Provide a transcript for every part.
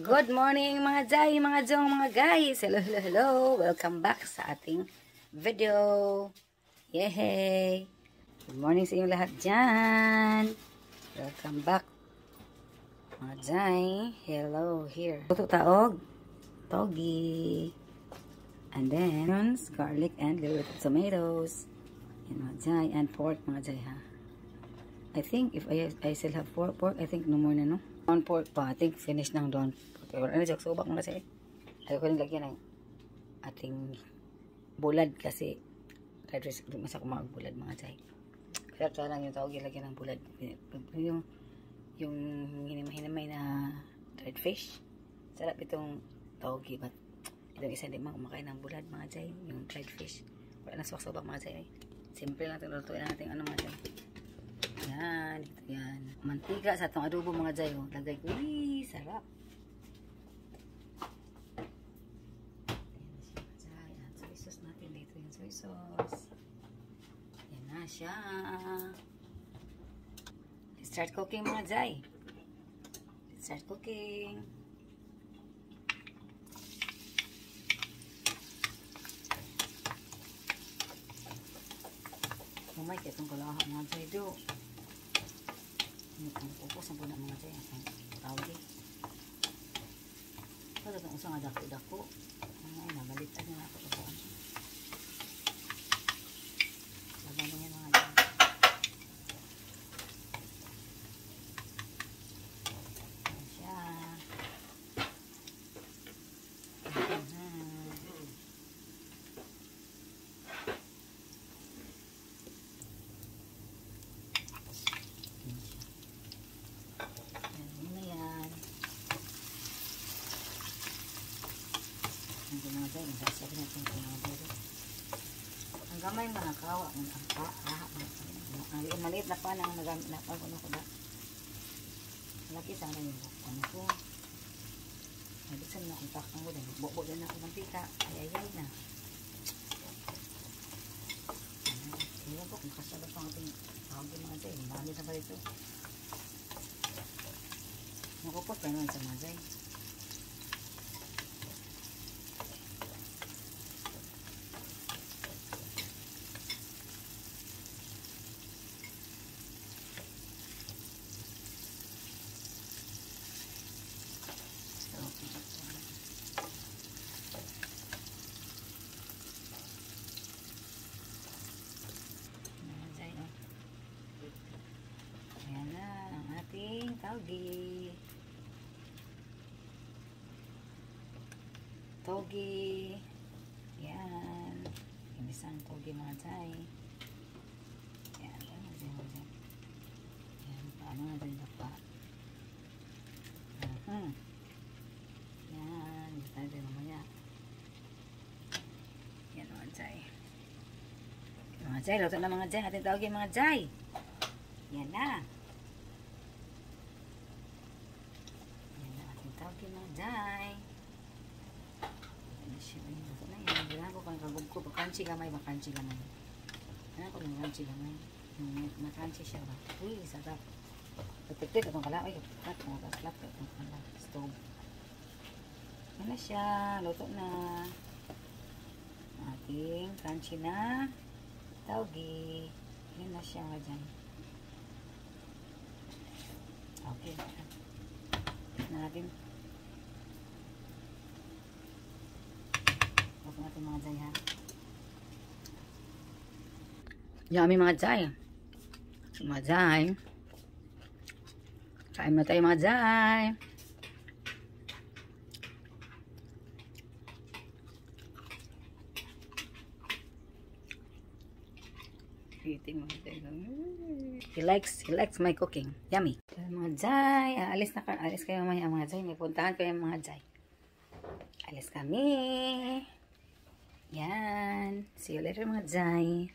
Good morning mga Jai, mga Jong, mga guys. Hello, hello, hello. Welcome back sa ating video. Yay! Good morning sa inyo lahat dyan. Welcome back mga Jai. Hello here. Luto taog, togi. And then, garlic and little bit of tomatoes. Yan mga Jai. And pork mga Jai ha. I think if I still have pork, I think no more na no. Down pork pa. I think finish ng down pork. Wala na dyan. Subak mo kasi. Ayaw ko rin lagyan ng ating bulad kasi fried rice. Masa ko magbulad mga Jai. Kaya lang yung tawag lagyan ng bulad. Yung hinimay na dried fish. Sarap itong tawagi. But itong isa hindi mga kumakain ng bulad mga Jai. Yung dried fish. Wala na subak mga Jai. Simple lang itong lutuin natin ano mga Jai. Yan, ito yan. Mantika sa itong adobo mga Jai. Lagay ko, sarap. Yan, soy sauce natin dito yung soy sauce. Yan na siya. Let's start cooking mga Jai. Let's start cooking. Mamay, kaya itong kalaha mga Jai do. Ang pupos ang puna mga Jai. Ang tawag eh. Ito itong usang dako-dako. Ay, nabalitan na ako ito. Laban mo yan mga Jai. Ayan siya. Mga Jai, nagsasabi natin ito mga Jai. Ang gamay mga kawa, ang maliit na pa nang nagamit na pa ko ba. Malaki sana yung ano ko. Nagbisan na akong takang ko din. Bukbuk din ako ng pika. Ayayay na. Iwan ko kung kasala pa ating tawag yung mga Jai. Marami na ba ito? Nakupot pa naman sa mga Jai. Ayan na ang ating togi. Togi. Ayan. Inisang togi mga Jai. Ayan. Ayan. Paano nga dyan na pa? Ayan. Dito tayo din mamaya. Ayan mga Jai. Mga Jai. Luto na mga Jai. Ating togi mga Jai. Ayan na. Ayan na ating togi mga Jai. Ito na yan. Bilang ko kung kagugko. Crunchy gamay ba? Crunchy gamay. Ano ko yung crunchy gamay? Na-crunchy siya ba? Uy, sarap. Pagpipit itong kala. Ay, nakaslap itong kala. Stove. Yan na siya. Luto na. Ating crunchy na taugi. Yan na siya nga dyan. Okay. Na natin. Huwag natin mga Jai ha. Yummy mga Jai. Mga Jai. Kain na tayo mga Jai. Eating mga Jai. He likes my cooking. Yummy. Mga Jai. Alis kayo mamaya mga Jai. May puntahan kayo mga Jai. Alis kami. Yan. See you later mga Jai.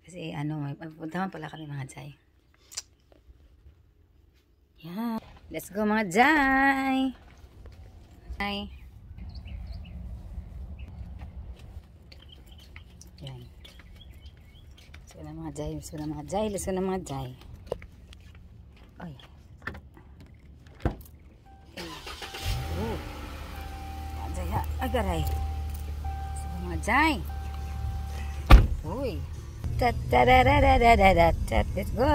Kasi may puntahan pala kami mga Jai. Yan. Let's go mga Jai. Jai. Yan. Let's go na mga Jai. Let's go na mga Jai. Let's go na mga Jai. Ay. Agaray. So, mga Jai. Uy. Ta-ta-da-da-da-da-da-da. Let's go.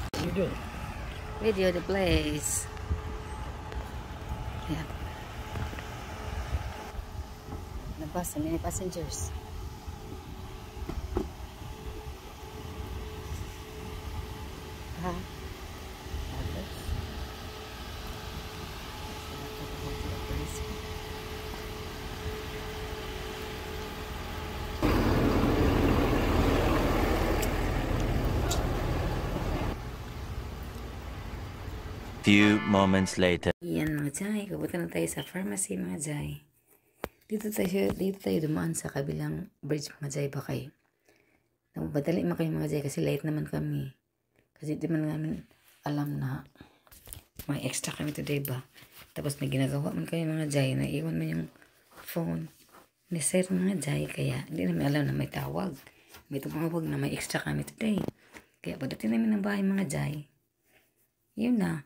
What are you doing? Video the place. Yeah. The bus, how many passengers? Others. Few moments later. Yan mga Jai, kabuta na tayo sa pharmacy mga Jai. Dito tayo dumaan sa kabilang bridge mga Jai ba kayo. Nagpadali man kayo mga Jai kasi late naman kami. Kasi di man namin alam na may extra kami today ba. Tapos may ginagawa man kayo mga Jai na iwan man yung phone ni sir mga Jai. Kaya hindi namin alam na may tawag. May tumawag na may extra kami today. Kaya pagdating namin ng bahay mga Jai, yun na.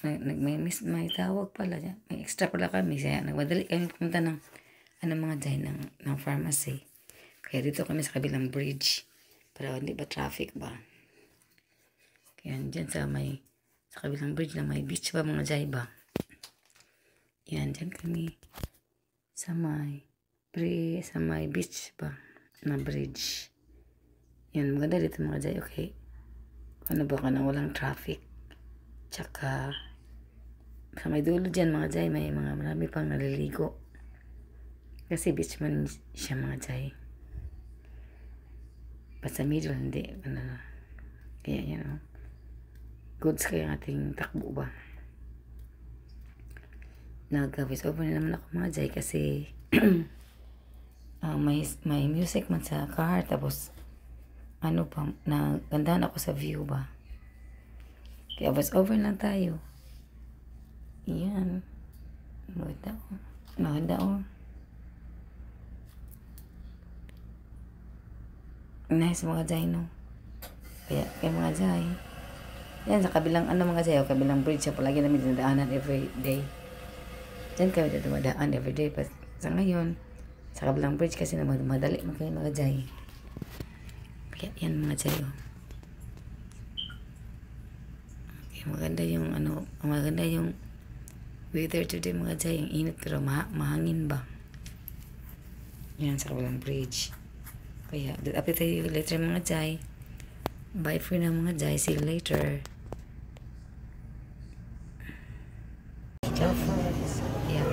May tawag pala. May extra pala kami. Kaya nagmadali kami pumunta ng mga Jai ng pharmacy. Kaya dito kami sa kabilang bridge. Para hindi ba traffic ba? Kaya dyan sa kabilang bridge na may beach ba mga Jai ba? Yan, dyan kami sa may beach ba na bridge. Yan, maganda dito mga Jai, okay? Ano ba ka na walang traffic? Tsaka sa may dulo dyan mga Jai, may marami pang naliligo. Kasi beach man siya mga Jai. Basta middle, hindi. Kaya yan, goods kayo ang ating takbo ba. Nag-voice over na naman ako mga Jai kasi may music man sa car. Tapos ano pa, nagandahan ako sa view ba. Kaya voice over lang tayo. Yan. Maganda oh. Nice mga Jai no. Kaya mga Jai. Yan sa kabilang mga Jai. Kabilang bridge siya palagi namin dinadaanan every day. Diyan kami dumadaan every day. But sa ngayon, sa kabilang bridge kasi na madali mga Jai. Kaya yan mga Jai oh. Maganda yung weather today mga Jai. Yung init pero mahangin ba. Yan sa kabilang bridge. Kaya update tayo later mga Jai. Bye for now mga Jai. See you later. Yeah.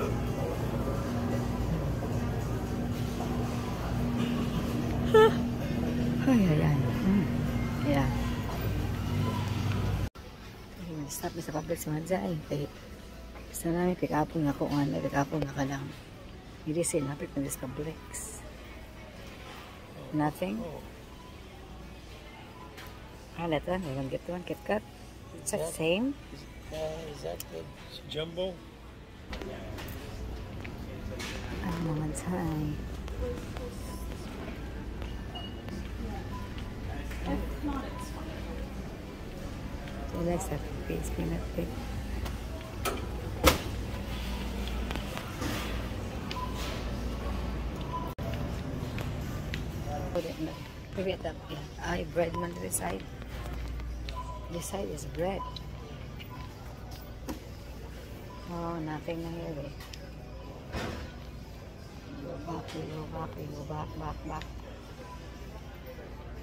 Ay. Yeah. Stop sa public sa mga Jai. Kaya basta namin pick-upon ako. Pick-upon ako lang. Hindi siya napit na sa public. Nothing? That one. You want to get one? Kit Kat? It's the same? Is that the jumbo? Mga Jai. Relax that face, peanut big. Put it in the, maybe at the, yeah. Bread man to the side. This side is bread. Oh, nothing na here eh. Go back.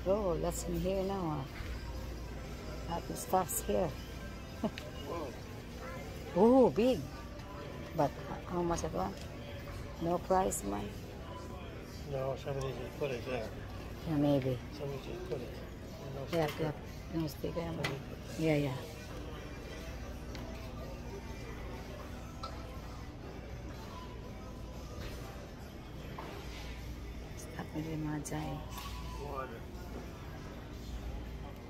Oh, that's in here now. Happy stuff's here. Oh, big. But how much that one? No price, man. No, somebody just put it there. Yeah, maybe. Somebody just put it. No Yeah, sticker. no sticker. Yeah. Stop with the mga Jai.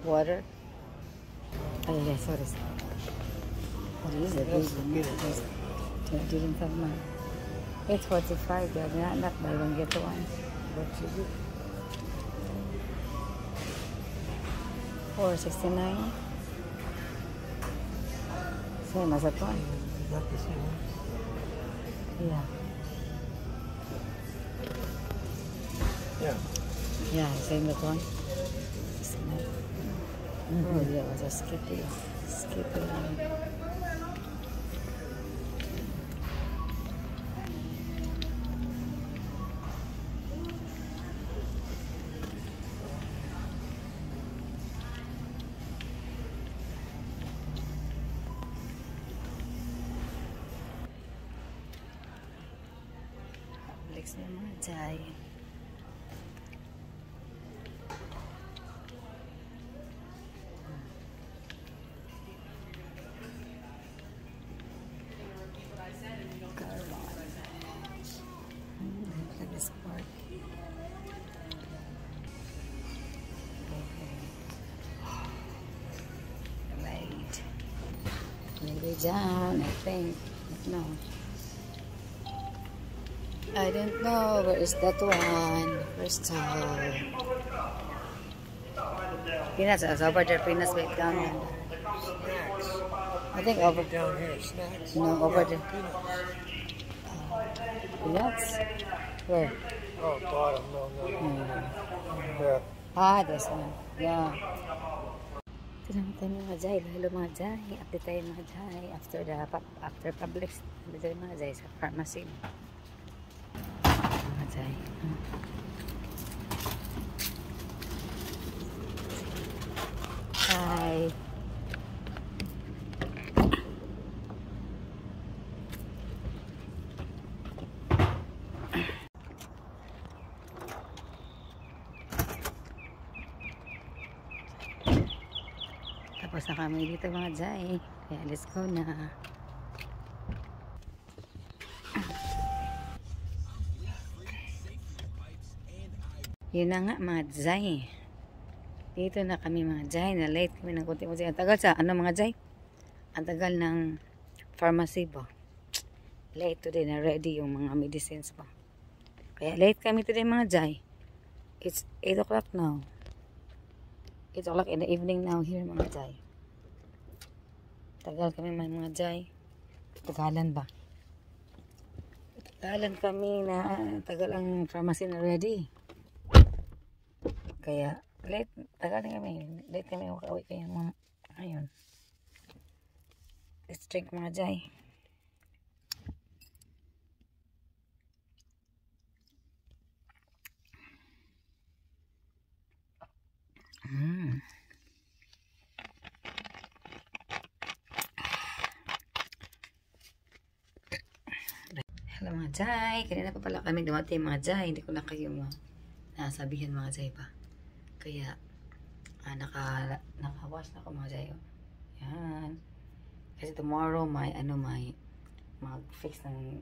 Water? Oh, yeah, sorry. What is it? Didn't have mine. 8.45. They're not buy one get one. What is it? 469. Same as that one. Is that the same one? Yeah. Yeah. Yeah, same that one. 69. Oh, yeah, just skip it. Skip it. Next na mga jay. This part. Right. Maybe down, I think. No. I don't know. Where is that one? Where's that? Peanuts. Over there. Peanuts wait down. I think over Down here, snacks. No, over there. Peanuts. Peanuts? Where? Oh, bottom. No. Yeah. Ah, this one. Yeah. Ito naman tayo mga jay. Hello mga jay. Update tayo mga jay. After Publix. Update tayo mga jay sa pharmacy. Mga jay. Hi. Tapos na kami dito mga jay. Kaya let's go na. Yun na nga mga jay. Dito na kami mga jay. Na late kami ng konti. Ang tagal sa ano mga jay? Ang tagal ng pharmacy ba? Late today na ready yung mga medicines ba? Kaya late kami today mga jay. It's 8 o'clock now. 8 o'clock in the evening now here mga jay. Tagal kami mga jay. Tagalan ba? Tagalan kami na tagal ang pharmacy na ready. Kaya late, tagal na kami. Late kami makauwi kaya mga ayun. Let's drink mga jay. Hello mga jay. Kanina pa pala kami dumating mga jay. Hindi ko na kayo nasabihan mga jay pa. Kaya naka-wash na ako mga jay. Yan. Kasi tomorrow may mag-fix ng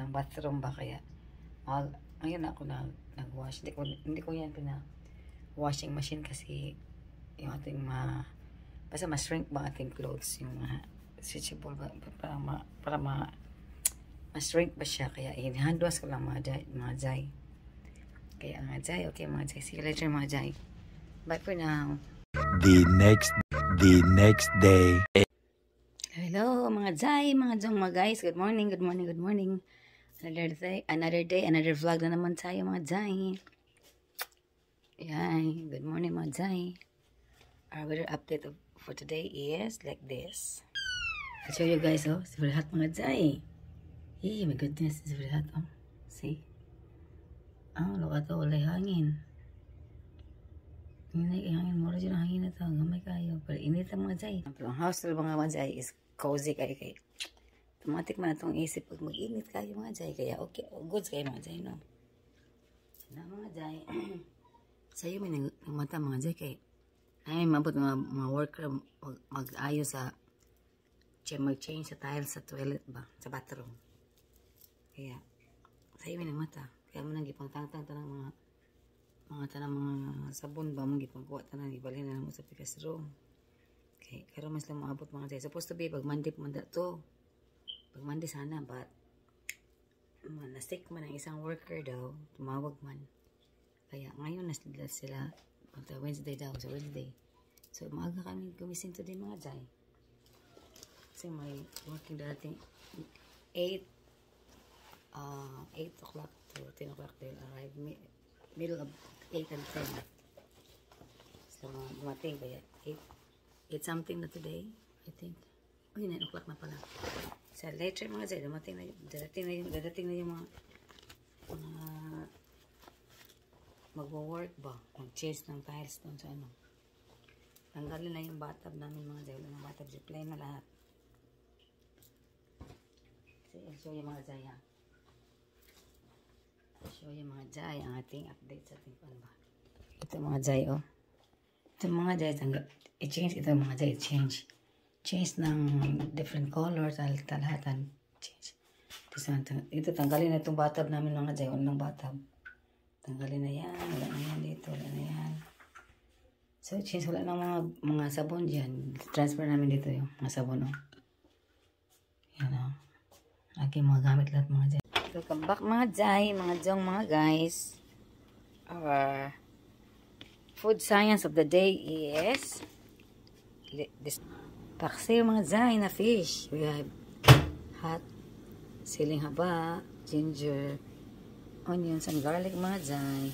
bathroom ba kaya ngayon ako nag-wash. Hindi ko yan washing machine kasi yung ating basta ma-shrink ba ating clothes yung stretchable ba para ma-shrink ba siya kaya hand wash ko lang mga jay. Kaya mga jay, okay mga jay, see you later mga jay. Bye for now. The next day. Hello mga jay, mga jong mga guys. Good morning. Another day, another vlog na naman tayo mga jay. Yan, good morning mga jay. Our weather update for today is like this. I'll show you guys, it's very hot mga jay. Hey, my goodness, it's very hot, see? Look at walay hangin. Hindi hangin, mura dyan ang hangin na ito. Gamay kayo, pero init ang mga jay. Pero ang house ng mga jay is cozy kayo kay. Automatic man itong isip pag mag-init kayo mga jay. Kaya okay, goods kayo mga jay, no? Na mga jay. Sa'yo may nagmata mga jay kay. Ay, mabot mga worker mag-ayos sa mag-change sa tiles sa toilet ba? Sa bathroom. Kaya, sa'yo may nagmata. Kaya mo nang gipangtangtang tanang mga sabon ba mong gipangkuha tanang ibalhin na mo sa pikas room. Okay, kaya mas lang maabot mga jay. Supposed to be pag Monday pumanda to. Pag Monday sana, but na-sick man ang isang worker daw, tumawag man. Kaya ngayon sila Wednesday daw, sa Wednesday So, maaga kami gumising today mga Jai. Kasi may working dating 8 o'clock to 10 o'clock they'll arrive. Middle of 8 and 10. So, dumating kaya 8 something na today, I think. Uy, 9 o'clock na pala. So, later mga Jai, dadating na yung mga magwo-work ba? Mag-change ng tiles doon sa ano. Tanggalin na yung bathtub namin mga Jai. Wala ng bathtub. Plain na lahat. Show yung mga Jai ha. Show yung mga Jai. Ang ating update sa ating pan ba. Ito mga Jai oh. Ito mga Jai. I-change ito mga Jai. Change ng different colors. Talahatan. Change. Ito tanggalin na itong bathtub namin mga Jai. Wala ng bathtub. Tanggalin na yan. Wala na yan dito. Wala na yan. So, since wala ng mga sabon dyan, transfer namin dito yung mga sabon, oh. Yan, oh. Lagi mga gamit lahat mga Jai. Welcome back mga Jai, mga Jong, mga guys. Our food science of the day is this paksiw mga Jai na fish. We have hot siling haba, ginger, onions, and garlic mga Jai.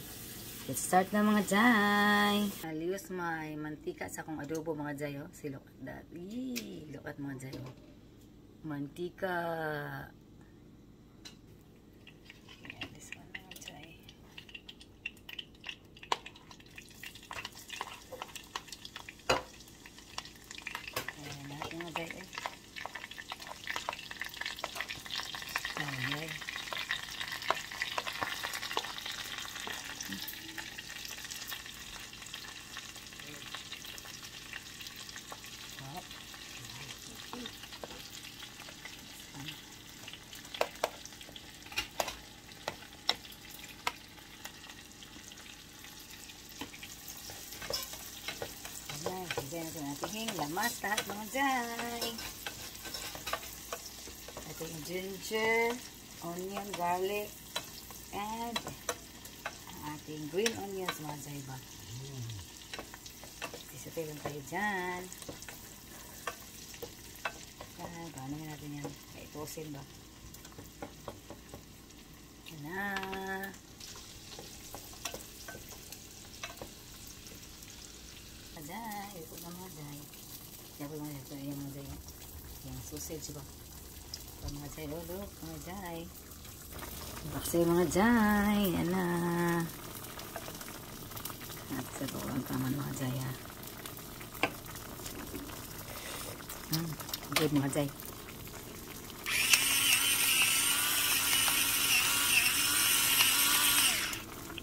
Let's start na mga Jai. I'll use my mantika sa akong adobo mga Jai. Oh. See, look at that. Yee, look at mga Jai. Oh. Mantika. Yeah, this one mga Jai. Ayan natin mga Jai. Ayan. Then, ito natin lamas lahat mga Jai. Ito yung ginger, onion, garlic, and ang ating green onions mga Jai ba. Isapay lang tayo dyan. Paano natin yan? Itosin ba? Yan na. Jai, ito na mga Jai. Kaya ko naman ito yung mga Jai. Yung sausage ba? Ito mga Jai, look, mga Jai. Baksa mga Jai. Yan na. At sa bawang kaman mga Jai ha. Good mga Jai.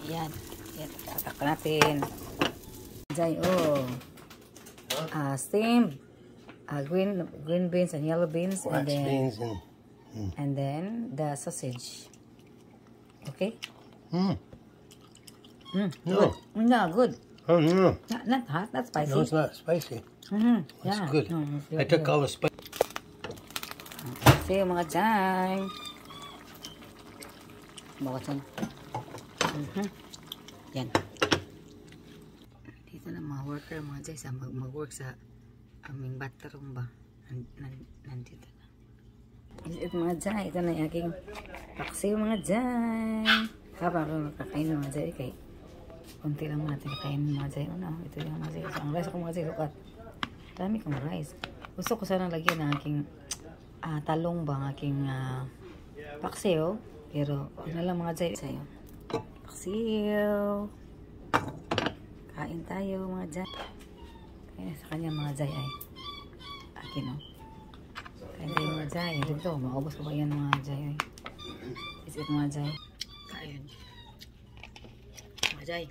Yan. Yan. Tatak natin. Jai, oh. Steamed green beans and yellow beans. Wax beans and then the sausage. Okay? No. Good. No, good. Oh, no. Not hot, not spicy. No, it's not spicy. Yeah. It's good. No, I took all the spice. See you mga Jai. Bawasan. Yan. Dito na mga worker mga Jai sa mag-work sa aming bathroom ba. Nandito na. Ito mga Jai. Ito na yung aking paksiw mga Jai. Habang ako makakain mga Jai. Kay kunti lang natin kain mga Jai. Ano? Ito yung mga Jai. Ang rice ako mga Jai. Look at. Dami kong rice. Gusto ko sana lagyan ng aking talong ba. Ang aking paksiw. Pero huwag na lang mga Jai. Sa'yo. Paksiw. Kain tayo mga Jai. Kaya sa kanya mga Jai ay akin o. Kain tayo mga Jai. Dito, maubos ko ba yan mga Jai ay. Is it mga Jai? Kain. Mga Jai.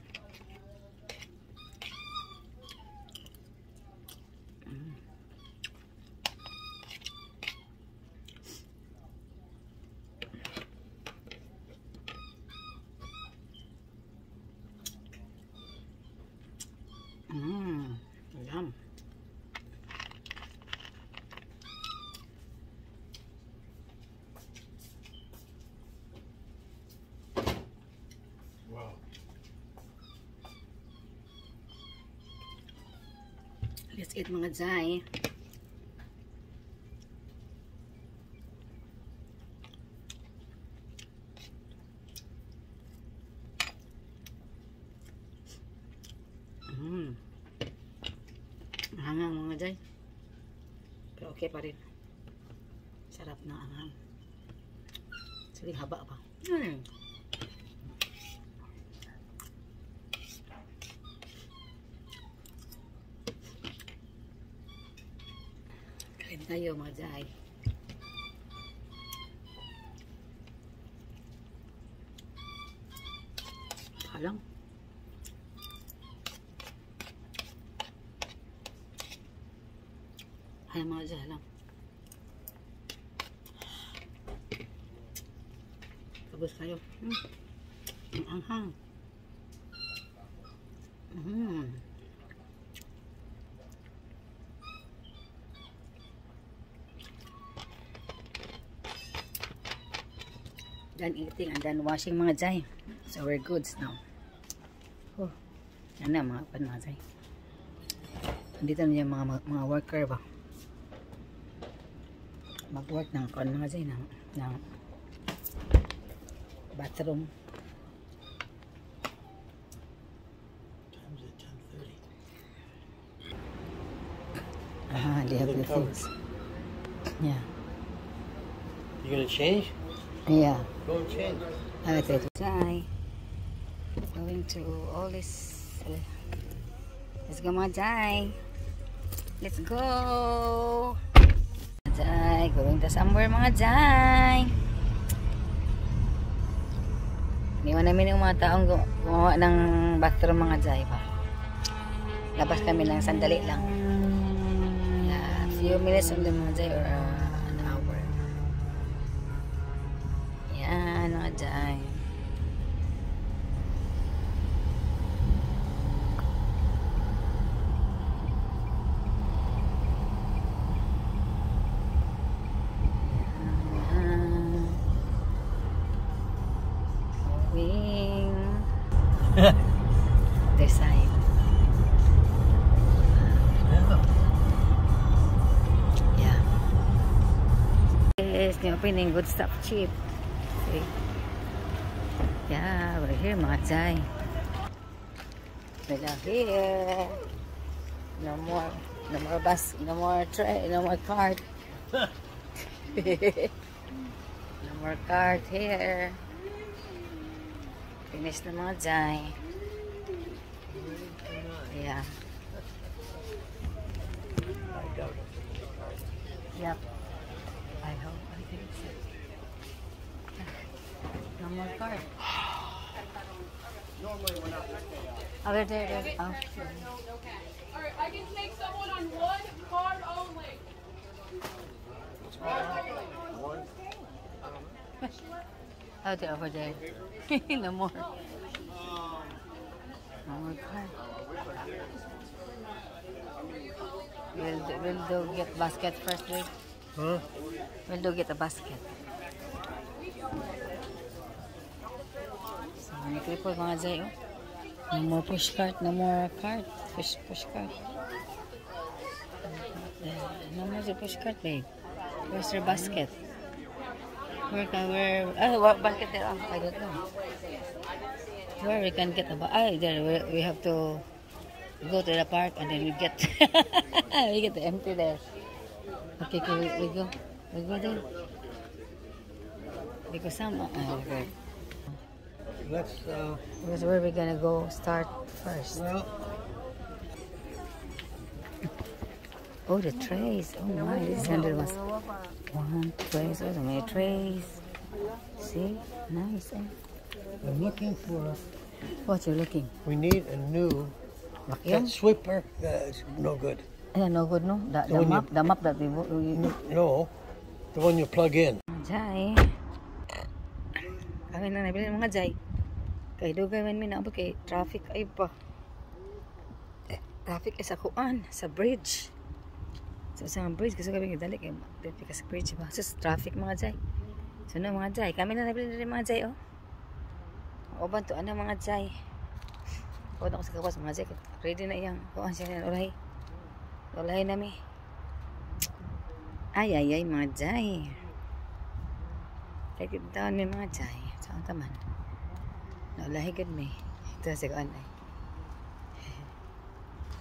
Yum. Wow. Let's eat mga jay. Hangang mga jay. Pero okay pa rin. Sarap na anghang. Sige, haba pa. Kain tayo mga jay. Halang. Hay mga jay, halang. Tapos tayo. Ang anghang. Done eating and done washing mga jay. So we're good now. Oh, yan na mga pan mga jay. Dito na yung mga worker ba. Mag-work ng kon mga jay ng bathroom. Time's at 10:30. They have the things. Yeah. You gonna change? Yeah. Go and change. I like it. Jai. Going to all this. Let's go mga Jai. Let's go. Jai. Going to somewhere mga Jai. Iniwan namin yung mga taong gumawa ng bathroom mga Jai pa. Labas kami lang sandali lang. A few minutes on the mga Jai or an hour. Yan mga Jai. This side. Yeah. Yes, new opening, good stuff, cheap. See? Yeah, we're here, mga Jai. We're here. No more bus, no more tray, no more cart. No more cart here. Finish na mga Jai. Yeah. I doubt it. Yep. I hope. I think so. No more card. Oh, there. Oh. Alright, I can take someone on one card only. Oh, they're over there. No more. No more card. We'll do get basket first, wait. Huh? We'll do get a basket. So, may clipper mga Jai, oh. No more push cart, no more cart. Push cart. No more the push cart, babe. Where's your basket? What basket there? Oh, I don't know. Where we can get a there we have to go to the park and then we get we get the empty there. Okay, we go there. Because some okay. Let's Because where we gonna go start first? well, Oh, the trays. Oh my, this handle was one trays. Oh, so many trays. See, nice. Eh? I'm looking for. What you looking? We need a new Vacuum? sweeper. It's no good. No good, no. The map that we No, the one you plug in. Jai. Kami na nabili mga Jai. Kay dugay man mi na ba kay traffic ay pa. Traffic is sa kuan, sa bridge. So sa bridge kasi kami dali kay traffic sa bridge ba. So traffic mga Jai. So na mga Jai, kami na nabili rin mga Jai oh. Oban to ana mga Jai. Kuan ako sa kawas mga Jai. Ready na iyang kuan siya yan oray. Tulay na mi. Ay, mga jay. Lagi down mi mga jay. Saan taman? Naulahi gud mi. Ito sa kuan ay.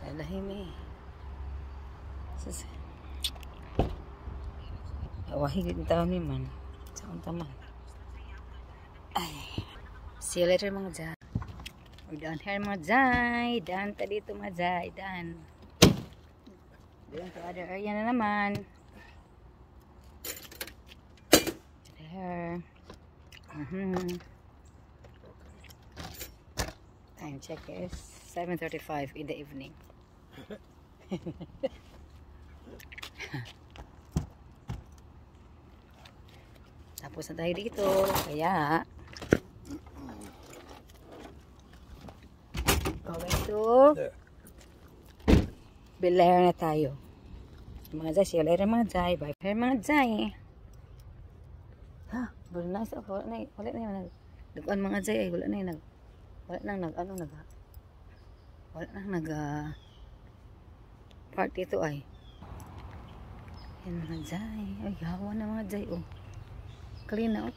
Naulahi mi. Sus. Naulahi gud down mi man. Saan taman? Ay. See you later mga jay. We're done here mga jay. Done ta dito mga jay. Done. Doon sa other area na naman. There. Time check is 7:35 in the evening. Tapos na tayo dito. Kaya going to Belair na tayo. Mga jay, see you later mga jay. Bye for mga jay. Ha, wala na isa. Wala na yung nag-on mga jay. Wala na yung party ito ay. Yan mga jay. Ay, hawa na mga jay. Oh. Clean na.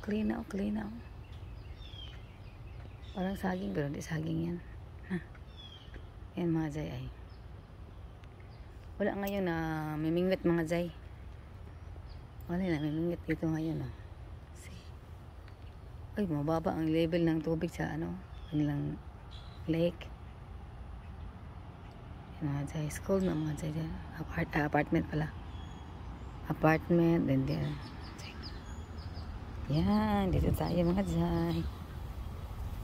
Parang saging pero di saging yan. Ha. Yan mga jay ay. Wala ngayon na mimingwit mga jay. Wala na mimingwit dito ngayon. See. Ay, mababa ang level ng tubig sa kanilang lake. Yan mga jay. School na mga jay. Apartment pala. Apartment. And then, yan. Dito tayo mga jay.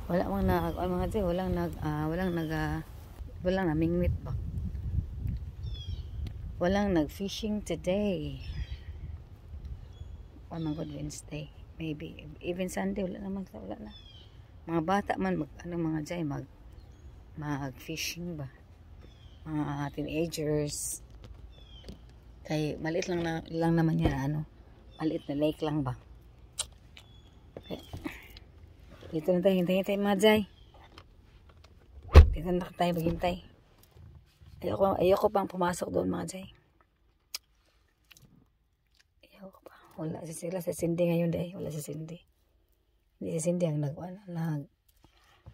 Wala mga jay. Walang namingwit ba. Walang nag-fishing today. One good Wednesday. Maybe. Even Sunday, wala na. Mga bata man, mga jay, mag-fishing ba? Mga teenagers. Kay, maliit lang naman yan, maliit na lake lang ba? Okay. Dito na tayo, hintay mga jay. Dito na tayo maghintay. Ayoko pang pumasok doon mga jay. Ayoko pa. Wala sila sa Cindy ngayon dahil. Wala si Cindy. Hindi si Cindy ang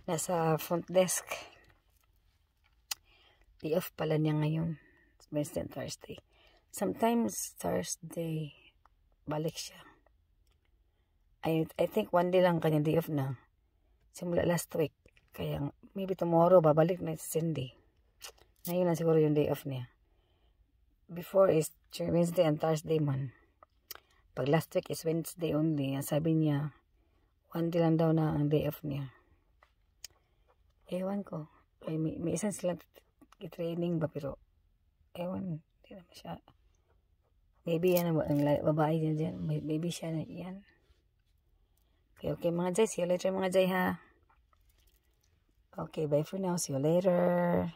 nasa front desk. Day off pala niya ngayon. Wednesday and Thursday. Sometimes Thursday balik siya. I think one day lang kanya day off na. Simula last week. Kaya maybe tomorrow babalik na si Cindy. Ngayon na siguro yung day off niya. Before is Wednesday and Thursday man. Pag last week is Wednesday only. Sabi niya, one day lang daw na ang day off niya. Ewan ko. Ay, may isang silang training ba pero ewan. Hindi naman siya. Maybe yan ang babae niya dyan. Maybe siya na yan. Okay mga jay. See you later mga jay ha. Okay, bye for now. See you later.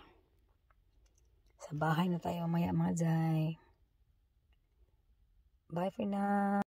Sa bahay na tayo mamaya mga jay. Bye for now.